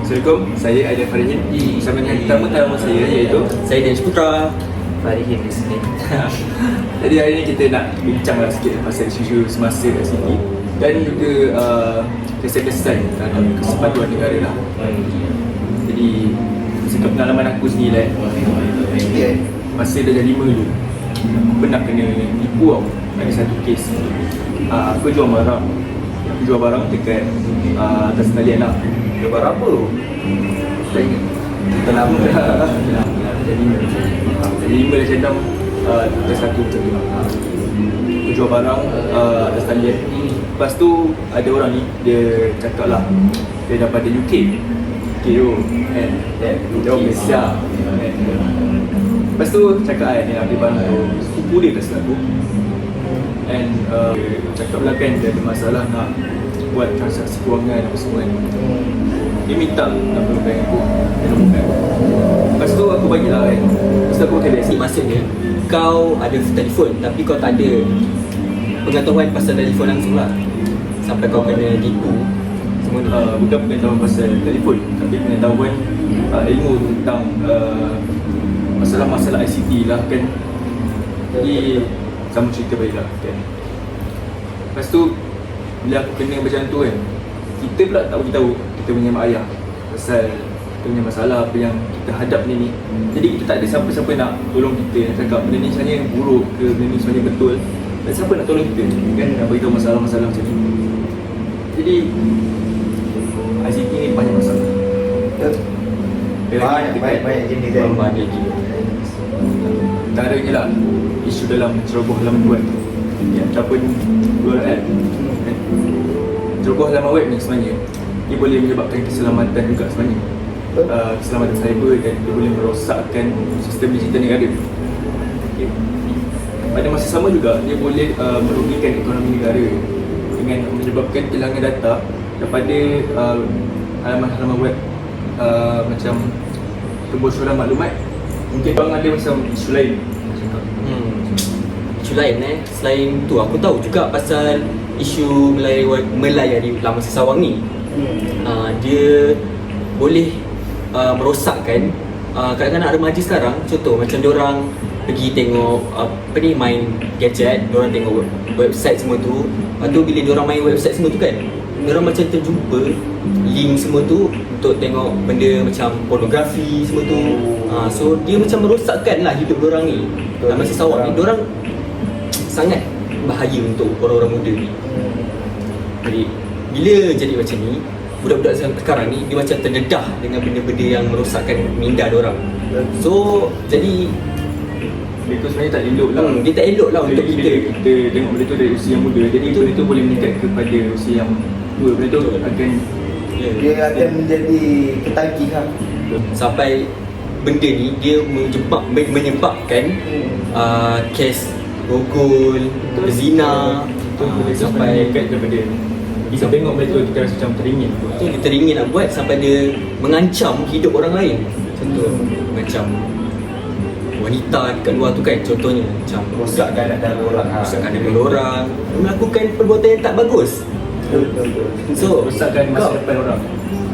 Assalamualaikum, saya Aidil Farihin. Bersama dengan tetamu saya iaitu Saya Danish Putra. Farihin di sini. Jadi hari ini kita nak bincanglah sikit pasal isu semasa kat sini dan juga kesan-kesan terhadap kesempatan negara lah. Jadi sekali pengalaman aku sendiri masa darjah 5 dulu, aku pernah kena tipu tau. Ada satu kes, aku jual barang dekat atas talian lah. Jual barang apa? Tak ingat. Dah lama dah. Jadi 5 darjah 6 atas satu macam tu lah. Aku jual barang atas talian. Lepas tu ada orang ni, dia cakap lah dia daripada UK tu kan, dia orang Malaysia kan. Lepas tu cakap kan dia ambil barang tu, sepupu dia tak silap aku. And cakap lah kan dia ada masalah nak buat transaksi kewangan apa semua kan. Dia minta nombor bank aku, nombor bank. Lepas tu aku bagi lah kan. Lepas tu aku pakai biasa. Maksudnya kau ada telefon tapi kau tak ada pengetahuan pasal telefon langsung lah, sampai kau kena tipu semua ni. Bukan pengetahuan pasal telefon, tapi pengetahuan ilmu tentang masalah-masalah ICT lah kan. Jadi sama cerita balik lah kan. Lepas tu bila aku kena macam tu kan, kita pula tak beritahu kita punya mak ayah pasal kita punya masalah apa yang kita hadap ni. Jadi kita tak ada siapa-siapa nak tolong kita, nak cakap benda ni sebenarnya buruk ke, benda ni sebenarnya betul. Dan siapa nak tolong kita kan, nak beritahu masalah-masalah macam ni. Jadi ICT ni banyak masalah. Banyak jenis kan. Banyak gila. Antaranya lah isu dalam ceroboh halaman web ataupun URL. Ceroboh halaman web ni sebenarnya dia boleh menyebabkan keselamatan juga sebenarnya. Keselamatan cyber, dan dia boleh merosakkan sistem digital negara. Okay. Pada masa sama juga dia boleh merugikan ekonomi negara dengan menyebabkan kehilangan data daripada halaman-halaman web, macam kebocoran maklumat. Mungkin bang ada macam isu lain macam tu. Isu lain selain tu aku tahu juga pasal isu melayari laman sesawang ni. Dia boleh merosakkan kadang-kadang remaja sekarang. Contoh macam diorang pergi tengok apa ni, main gadget, diorang tengok website semua tu. Lepas tu bila diorang main website semua tu kan, diorang macam terjumpa link semua tu untuk tengok benda macam pornografi semua tu. So dia macam merosakkan lah hidup diorang ni. Dalam masa sawak ni diorang sangat bahaya untuk orang-orang muda ni. Jadi bila jadi macam ni, budak-budak sekarang ni dia macam terdedah dengan benda-benda yang merosakkan minda diorang. So jadi Dia tu sebenarnya tak elok lah. dia tak elok lah untuk kita. Kita tengok benda tu dari usia yang muda. Jadi benda tu boleh meningkat kepada usia yang tua. Benda tu akan Dia akan menjadi ketagih lah. Sampai benda ni dia menyebabkan kes rogol, berzina, sampai meningkat daripada kita tengok benda tu kita rasa macam teringin. dia teringin nak buat sampai dia mengancam hidup orang lain. Contoh macam wanita dekat luar tu kan, contohnya macam Rosakkan dada orang. rosakkan dada orang, melakukan perbuatan yang tak bagus. So Rosakkan masa depan orang.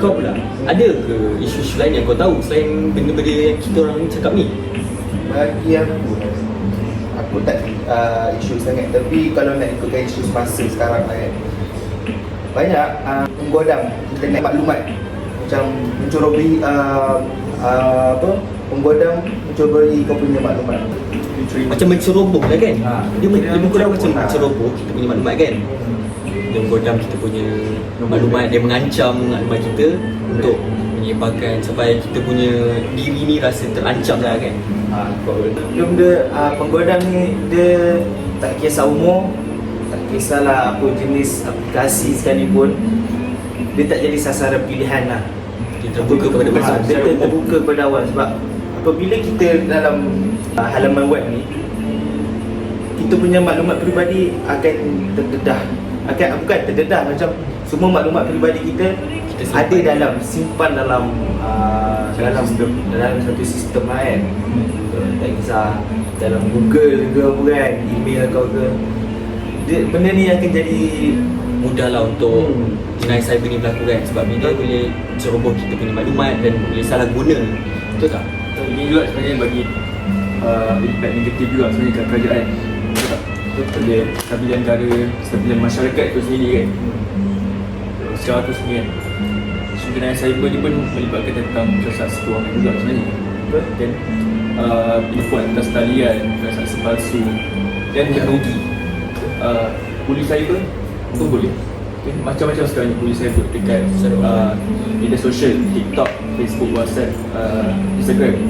kau pula ada ke isu-isu lain yang kau tahu selain benda-benda yang kita orang ni cakap ni? Bagi aku tak isu sangat. Tapi kalau nak ikutkan isu semasa sekarang kan, banyak penggodam internet maklumat, macam mencuri penggodam mencuri kau punya maklumat. Macam menceroboh lah kan? Dia lebih kurang macam menceroboh lah. menceroboh kita punya maklumat kan? Dia menggodam kita punya maklumat, dia mengancam maklumat kita untuk menyebarkan sampai kita punya diri ni rasa terancam lah kan? Dia benda penggodam ni dia tak kisah umur, tak kisahlah apa jenis aplikasi sekalipun, dia tak jadi sasaran pilihan lah. Dia terbuka kepada Dia masyarakat. terbuka kepada awal. Sebab apabila kita dalam halaman web ni, kita punya maklumat peribadi akan terdedah. Bukan terdedah, macam semua maklumat peribadi kita ada simpan dalam satu sistem lah kan. Tak kisah dalam Google ke apa kan, email kau ke, benda ni akan jadi mudah lah untuk jenayah cyber ni berlaku kan, sebab dia boleh ceroboh kita punya maklumat dan boleh salah guna. Betul tak? Ini juga sebenarnya bagi impact negatif juga sebenarnya kat kerajaan. Betul tak? Pada stabilitas negara, stabilitas masyarakat tu sendiri kan. Secara tu sendiri kan. Jenayah cyber ni pun melibatkan tentang transaksi kewangan juga sebenarnya. Betul kan? Penipuan atas talian, transaksi palsu dan teknologi. Polis cyber pun boleh. Okay. Macam-macam sekarang ni polis cyber dekat media sosial, TikTok, Facebook, WhatsApp, Instagram.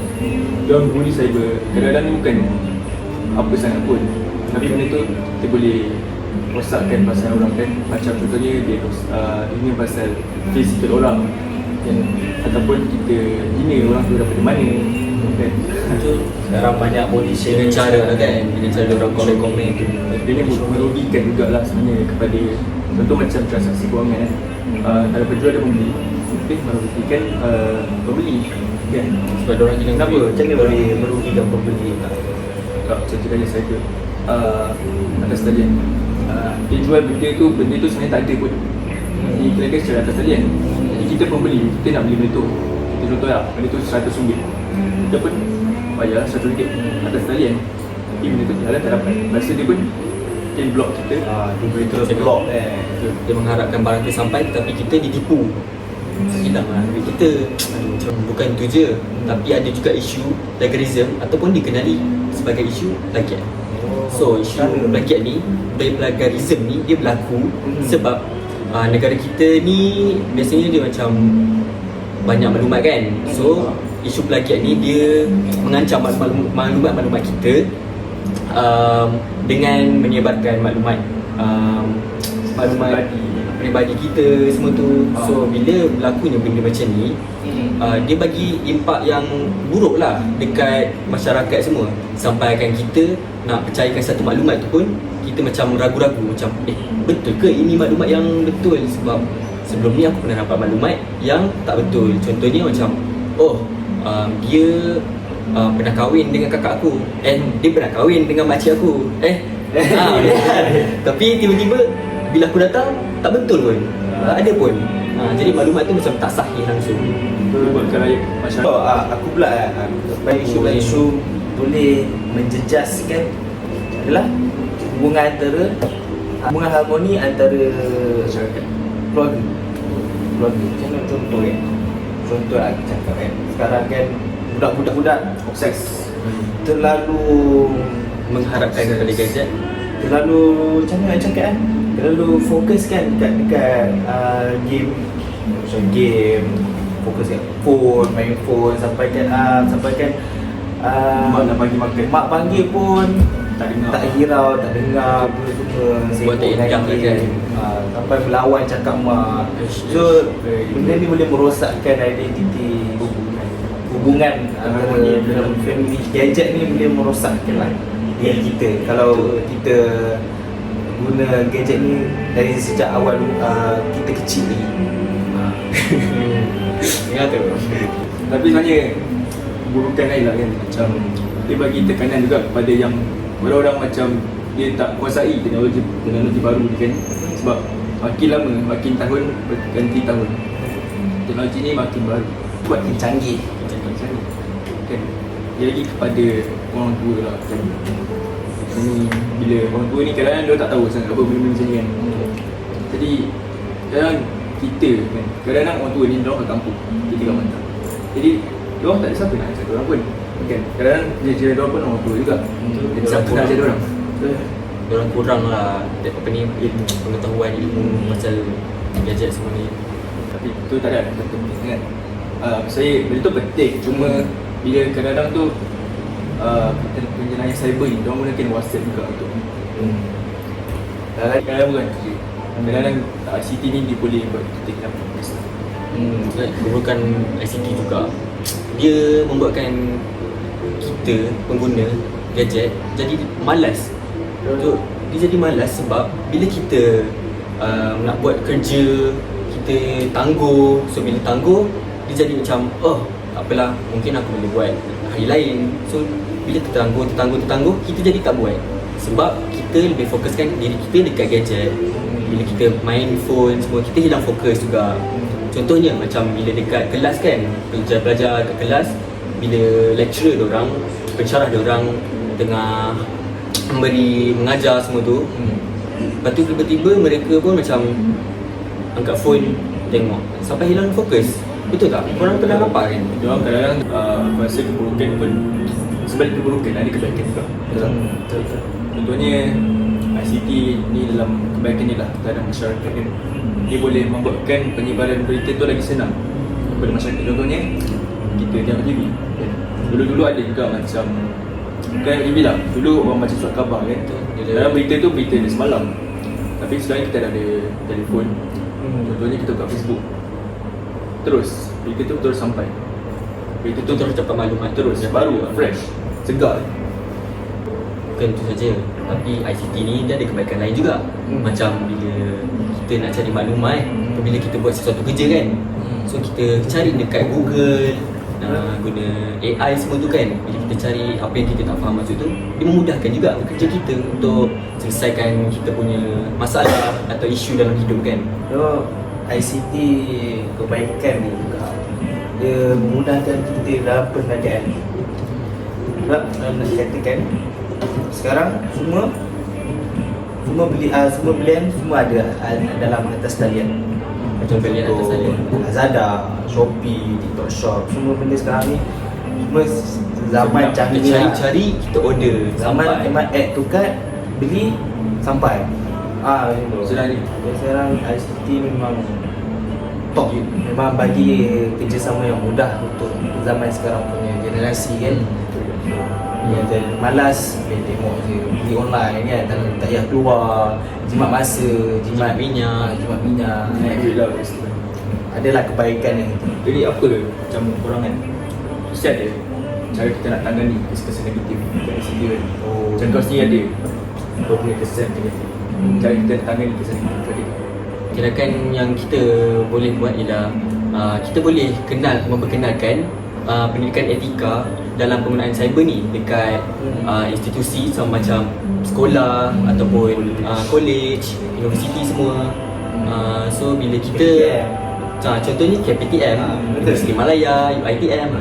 Diorang polis cyber kadang-kadang ni bukan apa sangat pun, tapi benda tu kita boleh rosakkan pasal orang kan. Macam contohnya dia ini pasal fizikal orang kan? Ataupun kita hina orang tu daripada mana kan. Sekarang banyak polis Dengan cara lah kan, dengan cara orang komen-komen tu. Dia ni merugikan jugalah sebenarnya kepada, contoh macam transaksi kewangan kan. Kalau penjual dan pembeli, merugikan pembeli kan. Sebab diorang hilang Kenapa? duit. Macam mana boleh merugikan pembeli? Tak, contoh kaya saya ke atas talian. Dia jual benda tu sebenarnya tak ada pun. Dia kira secara atas talian. Jadi kita pembeli, kita nak beli benda tu. Kita contoh lah, benda tu RM100. Kita pun bayar RM100 atas talian. Tapi benda tu jalan tak dapat. Masa dia pun dia block kita. Dia beritahu blok Dia mengharapkan barang tu sampai tapi kita ditipu. Hilang lah duit kita. Macam bukan itu je, tapi ada juga isu plagiarism ataupun dikenali sebagai isu plagiat. So isu plagiat ni, dari plagiarism ni dia berlaku sebab negara kita ni biasanya dia macam banyak maklumat kan. So isu plagiat ni dia mengancam maklumat-maklumat kita dengan menyebarkan maklumat peribadi kita semua tu. So bila berlakunya benda macam ni, dia bagi impak yang buruk lah dekat masyarakat semua. Sampaikan kita nak percayakan satu maklumat tu pun kita macam ragu-ragu, macam betul ke ini maklumat yang betul? Sebab sebelum ni aku pernah dapat maklumat yang tak betul. Contohnya macam dia pernah kahwin dengan kakak aku, dia pernah kahwin dengan makcik aku, tapi tiba-tiba bila aku datang tak betul pun, tak ada pun. Jadi maklumat tu macam tak sahih langsung. Buatkan rakyat masyarakat. Aku pula isu boleh menjejaskan adalah hubungan harmoni antara Masyarakat. keluarga. Macam mana contoh kan? Contoh aku cakap kan, sekarang kan budak-budak obses, terlalu Mengharapkan kepada gadget, terlalu macam mana nak cakap kan, terlalu fokus kan dekat game, macam game, fokus kat phone, main phone, sampaikan Mak nak bagi makan, mak panggil pun tak dengar. tak hirau, tak dengar apa semua, Buat tak sibuk indah dengan kan. game. Sampai melawan cakap mak. So benda ni boleh merosakkan identiti hubungan antara dalam family. Gadget ni boleh merosakkan lah diri kita kalau kita guna gadget ni dari sejak awal kita kecil lagi. ingat tu. Tapi sebenarnya burukan lain lah kan. Macam dia bagi tekanan juga kepada yang orang-orang macam dia tak kuasai teknologi baru ni kan. Sebab makin lama, makin tahun berganti tahun, teknologi ni makin baru, Makin canggih. kan. Dia lagi kepada orang tua lah kan. Ni bila orang tua ni kadang-kadang dia tak tahu sangat apa benda-benda macam ni kan. Jadi kadang kita kan, kadang-kadang orang tua ni dia orang kat kampung, kita kat Mantap. Jadi dia orang tak ada siapa nak ajar dia orang pun kan. Kadang-kadang dia dia orang pun orang tua juga. Jadi siapa nak ajar dia orang? Diorang kurang lah apa ni, pengetahuan ilmu pasal gadget semua ni. Tapi tu tak ada penting kan. Saya benda tu penting, cuma bila kadang-kadang tu penjenayah cyber ni diorang gunakan WhatsApp juga untuk kadang-kadang bukan kerja. Kadang-kadang ICT ni dia boleh buat kita kena fokus. Keburukan ICT juga, dia membuatkan kita pengguna gadget jadi malas. Dia jadi malas sebab bila kita nak buat kerja kita tangguh. So bila tangguh dia jadi macam tak apalah, mungkin aku boleh buat hari lain. So bila tertangguh kita jadi tak buat sebab kita lebih fokuskan diri kita dekat gadget. bila kita main phone semua, kita hilang fokus juga. Contohnya macam bila dekat kelas kan, pelajar-pelajar kat kelas, bila lecturer diorang, pensyarah diorang tengah mengajar semua tu, lepas tu tiba-tiba mereka pun macam angkat phone tengok sampai hilang fokus. Betul tak? Korang pernah nampak kan? Diorang kadang-kadang rasa keburukan pun sebalik keburukan ada kebaikan juga. Betul. Contohnya ICT ni dalam kebaikan ni lah terhadap masyarakat kan. Dia boleh membuatkan penyebaran berita tu lagi senang kepada masyarakat. Contohnya kita tengok TV kan. Dulu-dulu ada juga macam kan TV lah. Dulu orang baca surat khabar kan. Dalam berita tu berita dia semalam. Tapi sekarang kita dah ada telefon. Contohnya kita buka Facebook. Terus berita tu terus sampai. Berita tu terus dapat maklumat terus baru, fresh, segar. Bukan itu saja, tapi ICT ni dia ada kebaikan lain juga. Macam bila kita nak cari maklumat, bila kita buat sesuatu kerja kan, so kita cari dekat Google, guna AI semua tu kan. Bila kita cari apa yang kita tak faham maksud tu, dia memudahkan juga kerja kita untuk selesaikan kita punya masalah atau isu dalam hidup kan. So ICT kebaikan ni juga, dia memudahkan kita dalam perniagaan. Sebab nak dikatakan sekarang semua belian semua ada dalam atas talian. Macam Belian atas talian. Lazada, Shopee, TikTok Shop, semua benda sekarang ni semua zaman Kita canggih. cari-cari, kita order Zaman memang add to cart, beli sampai. Macam tu. Senang ni. Sekarang ICT memang top. Memang bagi kerjasama yang mudah untuk zaman sekarang punya generasi kan. Yang malas tengok je, beli online kan, tak payah keluar, jimat masa, jimat minyak Naik duit lah kat situ. adalah kebaikan yang itu. Jadi apa macam korang kan, mesti ada cara kita nak tangani kesan negatif kat ICT kan. Macam kau sendiri ada kau punya kesan negatif, cara kita nak tangani kesan negatif tadi. Kirakan yang kita boleh buat ialah kita boleh memperkenalkan pendidikan etika dalam penggunaan cyber ni dekat institusi sama macam sekolah ataupun college, universiti semua. So bila kita contohnya KPTM, Universiti Malaya, UiTM.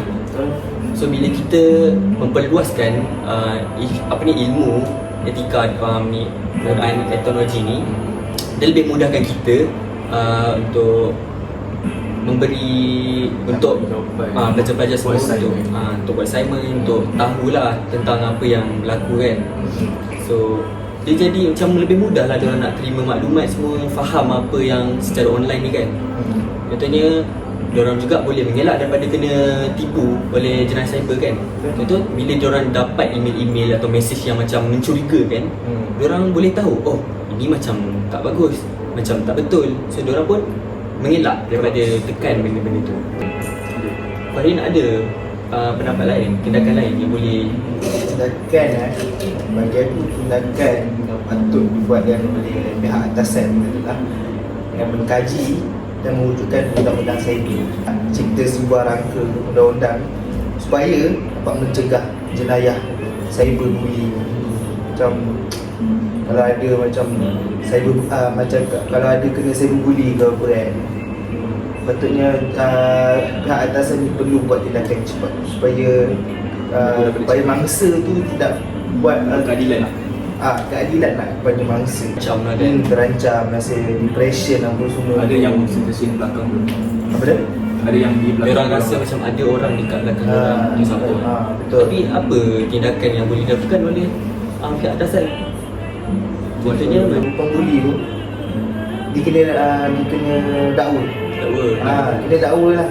So bila kita memperluaskan ilmu etika penggunaan teknologi ni, dia lebih mudahkan kita untuk memberi untuk pelajar-pelajar semua untuk buat assignment, untuk tahulah tentang apa yang berlaku kan. So dia jadi macam lebih mudah lah diorang nak terima maklumat semua, faham apa yang secara online ni kan. Contohnya diorang juga boleh mengelak daripada kena tipu oleh jenayah cyber kan. Contoh bila diorang dapat email-email atau mesej yang macam mencurigakan, diorang boleh tahu, oh ini macam tak bagus, macam tak betul. So diorang pun mengelak daripada tekan benda-benda tu. Farin ada pendapat lain, tindakan lain yang boleh Tindakan bagi aku, tindakan yang patut dibuatkan oleh pihak atasan adalah yang mengkaji dan mewujudkan undang-undang cyber, cipta sebuah rangka undang-undang supaya dapat mencegah jenayah cyberbullying. Macam kalau ada macam cyber macam kalau ada kena cyberbully ke apa kan, patutnya pihak atasan ni perlu buat tindakan cepat supaya mangsa tu tidak buat Keadilan lah. keadilan lah kepada mangsa. macam lah kan. Terancam, rasa depression apa semua. Ada yang situasi belakang tu. apa dia? Ada yang di belakang. Diorang rasa macam ada orang dekat belakang diorang tu siapa. Betul. Tapi apa tindakan yang boleh dilakukan oleh pihak atasan? Contohnya pembuli tu dia kena dakwa. Kena dakwa lah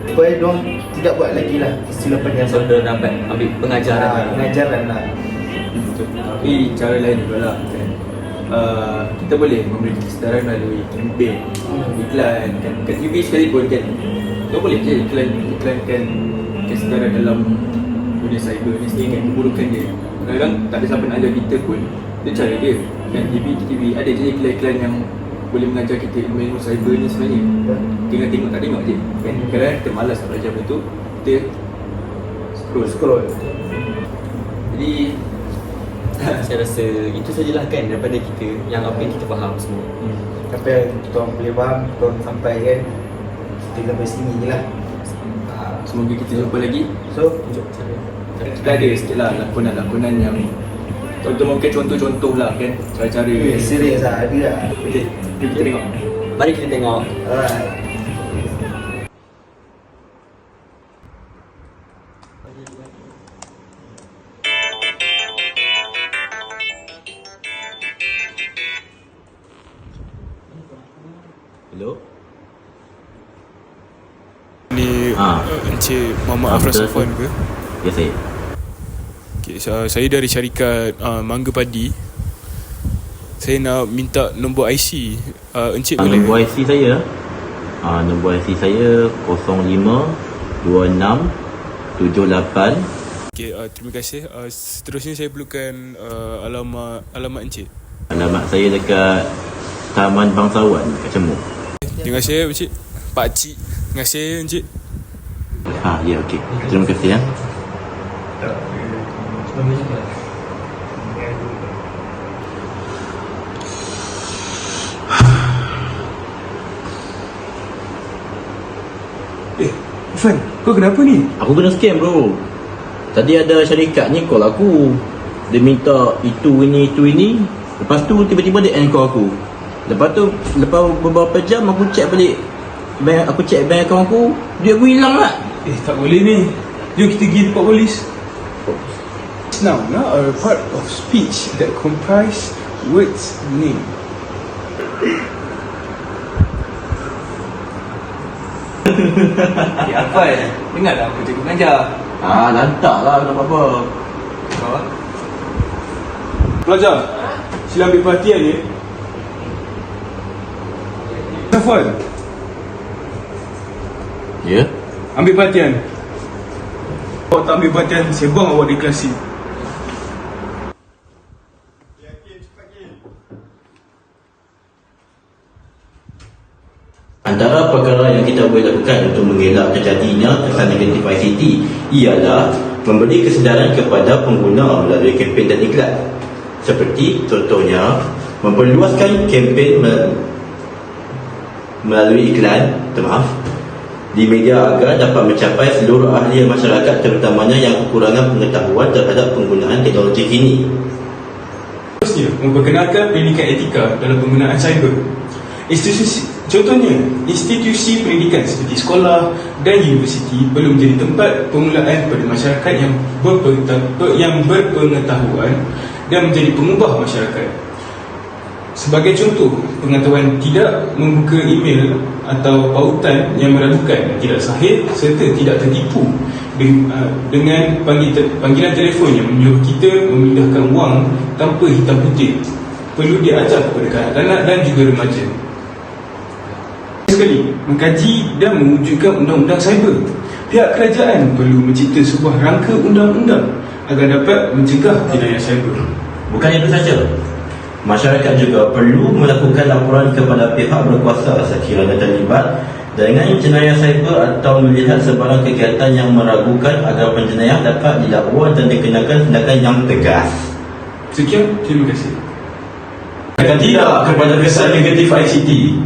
supaya diorang tidak buat lagi lah kesilapan yang so diorang dapat ambil pengajaran. pengajaran lah. Betul. Tapi cara lain juga lah kan. Kita boleh memberi kesedaran melalui kempen, iklan kan. Kat TV sekalipun kan, kita boleh je iklankan kesedaran dalam dunia cyber ni sendiri kan, keburukan dia. Kadang-kadang tak ada siapa nak ajar kita pun, dia cara dia kan. TV ada je iklan-iklan yang boleh mengajar kita ilmu cyber ni sebenarnya. Tinggal tengok tak tengok je kan. Kadang-kadang kita malas nak belajar benda tu, kita scroll. Scroll. Jadi Saya rasa itu sajalah kan daripada kita, yang apa yang kita faham semua. Apa yang kita orang boleh faham, kita orang sampai kan, kita sampai sini je lah. Semoga kita jumpa lagi. So, Kita ada sikit lah lakonan-lakonan yang mungkin contoh-contoh lah kan, cara-cara serius lah, ada lah. Okay, kita tengok. Mari kita tengok. Alright. Hello? Ni Encik Muhammad Afras betul, Safwan ke? Ya saya. Okay, saya dari syarikat Mangga Padi. Saya nak minta nombor IC. Encik boleh? Nombor IC saya nombor IC saya 052678. Okay, terima kasih. Seterusnya saya perlukan alamat Encik. Alamat saya dekat Taman Bangsawan kat Cemuk. Terima kasih Encik. Pakcik. Terima kasih Encik. Ya okey. Terima kasih ya. Fan, kau kenapa ni? Aku kena scam bro. Tadi ada syarikat ni call aku. Dia minta itu ini. Lepas tu tiba-tiba dia end call aku. Lepas tu beberapa jam aku check balik bank account aku, duit aku hilang lah. Tak boleh ni. Jom kita pergi tempat polis. Noun are a part of speech that comprise words name. Apa dengar lah aku cakap mengajar. Lantak lah, tak apa-apa. Pelajar, sila ambil perhatian ya. Safwan, Ya? ambil perhatian. Awak tak ambil perhatian, saya buang awak dari kelas ni. Antara perkara yang kita boleh lakukan untuk mengelak terjadinya kesan negatif ICT ialah memberi kesedaran kepada pengguna melalui kempen dan iklan. Seperti contohnya memperluaskan kempen melalui iklan, di media agar dapat mencapai seluruh ahli masyarakat, terutamanya yang kekurangan pengetahuan terhadap penggunaan teknologi kini. Seterusnya, memperkenalkan pendidikan etika dalam penggunaan cyber. Contohnya, institusi pendidikan seperti sekolah dan universiti perlu menjadi tempat permulaan kepada masyarakat yang berpengetahuan dan menjadi pengubah masyarakat. Sebagai contoh, pengetahuan tidak membuka email atau pautan yang meragukan, tidak sahih serta tidak tertipu dengan panggilan telefon yang menyuruh kita memindahkan wang tanpa hitam putih. Perlu diajar kepada kanak-kanak dan juga remaja. Sekali, mengkaji dan mewujudkan undang-undang cyber. Pihak kerajaan perlu mencipta sebuah rangka undang-undang agar dapat mencegah jenayah cyber. Bukan itu saja, masyarakat juga perlu melakukan laporan kepada pihak berkuasa sekiranya terlibat dengan jenayah cyber atau melihat sebarang kegiatan yang meragukan agar penjenayah dapat didakwa dan dikenakan tindakan yang tegas. Sekian, terima kasih. Tidak kepada kesan negatif ICT.